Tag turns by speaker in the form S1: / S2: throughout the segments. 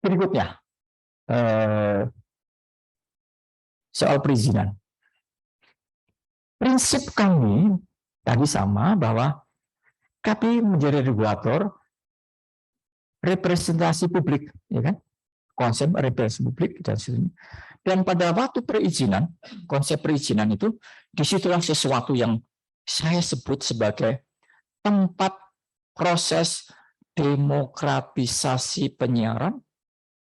S1: Berikutnya, soal perizinan. Prinsip kami tadi sama, bahwa KPI menjadi regulator representasi publik, ya kan? Konsep representasi publik dan sebagainya. Dan pada waktu perizinan, konsep perizinan itu disitulah sesuatu yang saya sebut sebagai tempat proses demokratisasi penyiaran,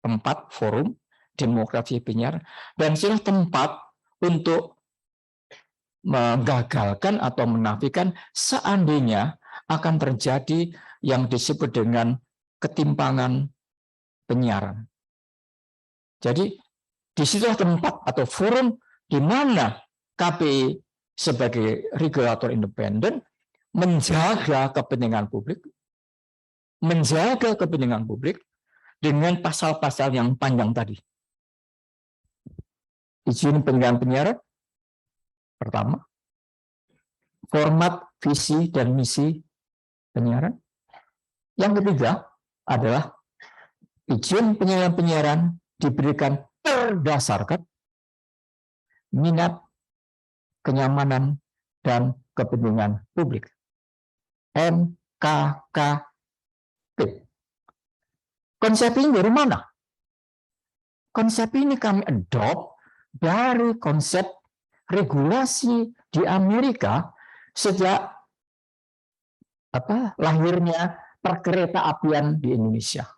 S1: tempat forum demokratisasi penyiaran, dan itulah tempat untuk menggagalkan atau menafikan seandainya akan terjadi yang disebut dengan ketimpangan penyiaran. Jadi disitulah tempat atau forum di mana KPI sebagai regulator independen menjaga kepentingan publik, dengan pasal-pasal yang panjang tadi. Izin penyiaran pertama, format, visi, dan misi penyiaran. Yang ketiga adalah izin penyiaran diberikan berdasarkan minat, kenyamanan, dan kepentingan publik. MKKP. Konsep ini dari mana? Konsep ini kami adopt dari konsep regulasi di Amerika sejak lahirnya perkereta-apian di Indonesia,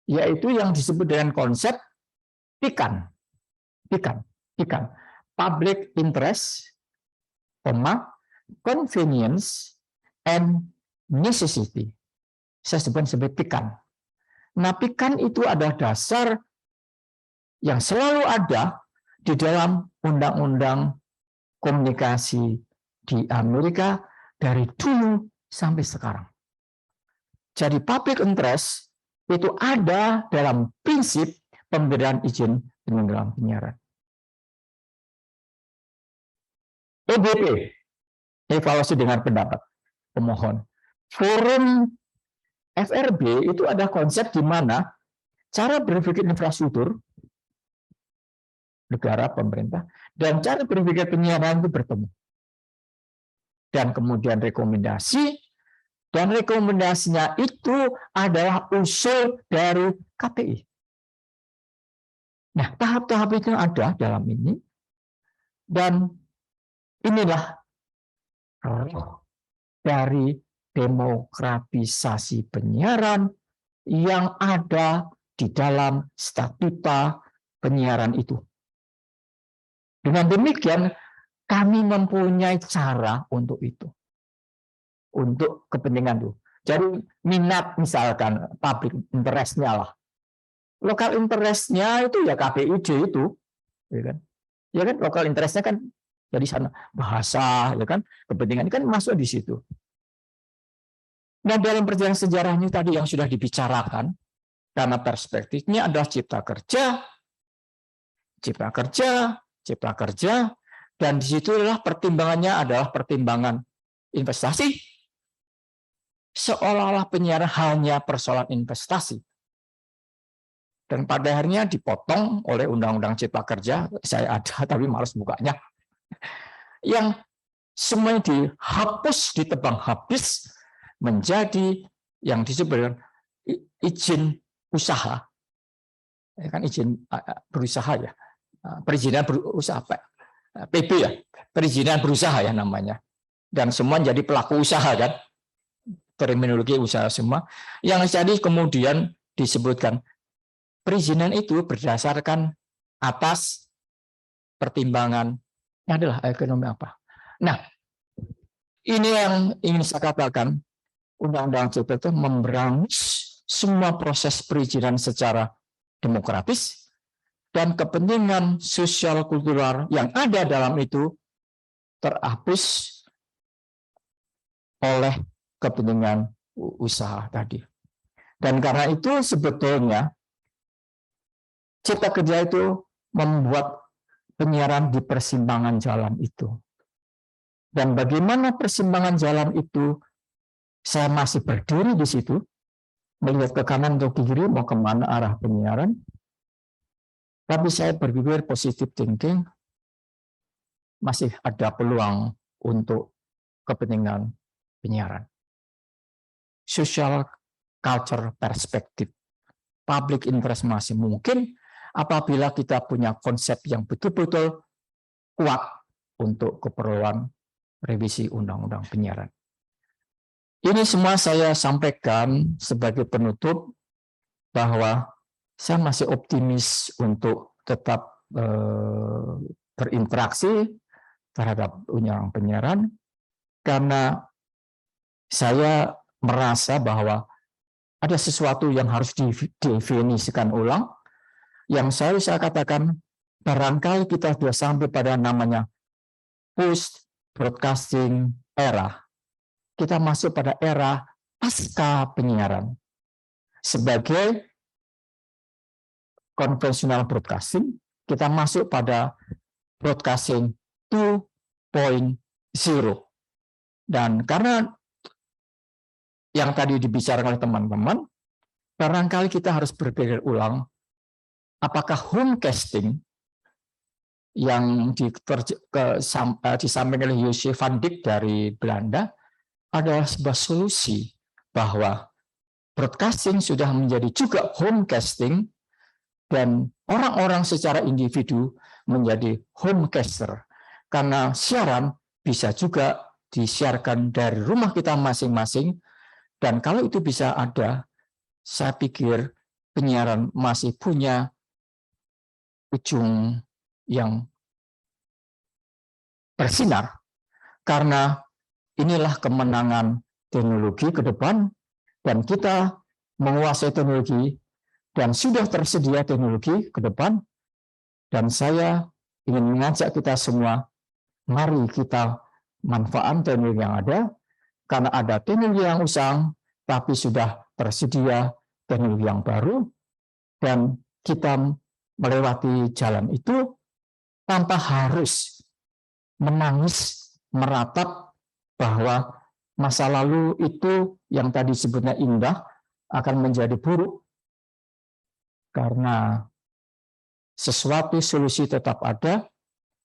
S1: yaitu yang disebut dengan konsep PIKAN, public interest, convenience and necessity. Saya sebut sebagai PIKAN. Nah, PIKAN itu adalah dasar yang selalu ada di dalam undang-undang komunikasi di Amerika dari dulu sampai sekarang. Jadi public interest itu ada dalam prinsip pemberian izin penyelenggaraan penyiaran. EDP, evaluasi dengan pendapat pemohon. Forum FRB itu ada konsep di mana cara berpikir infrastruktur negara, pemerintah, dan cara berpikir penyiaran itu bertemu. Dan kemudian rekomendasi, dan rekomendasinya itu adalah usul dari KPI. Nah, tahap-tahap itu ada dalam ini, dan inilah roh dari demokratisasi penyiaran yang ada di dalam statuta penyiaran itu. Dengan demikian, kami mempunyai cara untuk itu. Untuk kepentingan itu. Jadi minat misalkan public interest-nya lah. Lokal interest-nya itu ya KPID itu. Ya kan? Ya kan, lokal interest-nya kan dari sana. Bahasa, ya kan, kepentingan kan masuk di situ. Nah, dalam perjalanan sejarahnya tadi yang sudah dibicarakan, karena perspektifnya adalah cipta kerja, dan di situ adalah pertimbangannya adalah pertimbangan investasi, seolah-olah penyiaran hanya persoalan investasi. Dan pada akhirnya dipotong oleh Undang-Undang Cipta Kerja, saya ada tapi malas bukanya, yang semuanya dihapus, ditebang habis, menjadi yang disebut dengan izin usaha, ya kan, izin berusaha ya, perizinan berusaha, PB ya, perizinan berusaha ya namanya, dan semua jadi pelaku usaha kan, terminologi usaha semua, yang jadi kemudian disebutkan perizinan itu berdasarkan atas pertimbangan adalah ekonomi apa. Nah, ini yang ingin saya katakan. Undang-undang Cipta itu memberangus semua proses perizinan secara demokratis, dan kepentingan sosial kultural yang ada dalam itu terhapus oleh kepentingan usaha tadi. Dan karena itu sebetulnya Cipta Kerja itu membuat penyiaran di persimpangan jalan itu. Dan bagaimana persimpangan jalan itu saya masih berdiri di situ, melihat ke kanan atau ke kiri mau kemana arah penyiaran. Tapi saya berpikir positive thinking, masih ada peluang untuk kepentingan penyiaran. Social culture perspective, public interest masih mungkin apabila kita punya konsep yang betul-betul kuat untuk keperluan revisi undang-undang penyiaran. Ini semua saya sampaikan sebagai penutup bahwa saya masih optimis untuk tetap berinteraksi terhadap undang-undang penyiaran, karena saya merasa bahwa ada sesuatu yang harus didefinisikan ulang, yang saya katakan barangkali kita sudah sampai pada namanya post broadcasting era. Kita masuk pada era pasca penyiaran. Sebagai konvensional broadcasting, kita masuk pada broadcasting 2.0. Dan karena yang tadi dibicarakan oleh teman-teman, barangkali kita harus berpikir ulang, apakah homecasting yang disampaikan oleh José van Dijk dari Belanda adalah sebuah solusi, bahwa broadcasting sudah menjadi juga homecasting dan orang-orang secara individu menjadi homecaster, karena siaran bisa juga disiarkan dari rumah kita masing-masing. Dan kalau itu bisa ada, saya pikir penyiaran masih punya ujung yang bersinar, karena inilah kemenangan teknologi ke depan, dan kita menguasai teknologi, dan sudah tersedia teknologi ke depan, dan saya ingin mengajak kita semua, mari kita manfaatkan teknologi yang ada, karena ada teknologi yang usang, tapi sudah tersedia teknologi yang baru, dan kita melewati jalan itu tanpa harus menangis, meratap bahwa masa lalu itu yang tadi sebutnya indah akan menjadi buruk, karena sesuatu solusi tetap ada,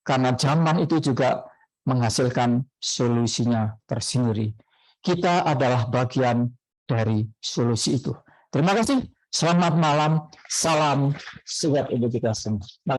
S1: karena zaman itu juga menghasilkan solusinya tersendiri. Kita adalah bagian dari solusi itu. Terima kasih. Selamat malam. Salam sehat untuk kita semua.